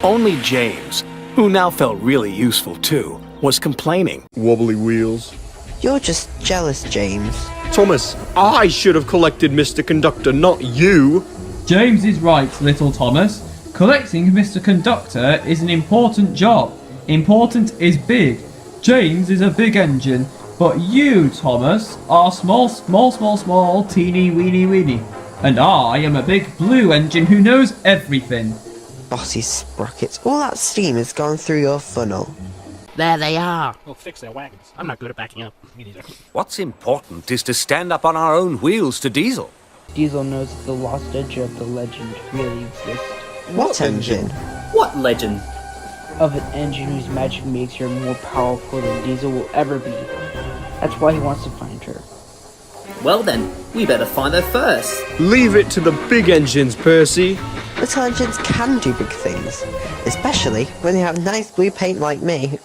Only James, who now felt really useful too, was complaining. Wobbly wheels. You're just jealous, James. Thomas, I should have collected Mr. Conductor, not you. James is right, little Thomas. Collecting Mr. Conductor is an important job. Important is big. James is a big engine, but you, Thomas, are small, teeny weeny. And I am a big blue engine who knows everything. Bossy sprockets, all that steam has gone through your funnel. There they are. We'll fix their wagons. I'm not good at backing up. Me neither. What's important is to stand up on our own wheels to Diesel. Diesel knows that the lost edge of the legend really exists. What engine? What legend? Of an engine whose magic makes her more powerful than Diesel will ever be. That's why he wants to find her. Well then, we better find her first. Leave it to the big engines, Percy. Little engines can do big things, especially when they have nice blue paint like me.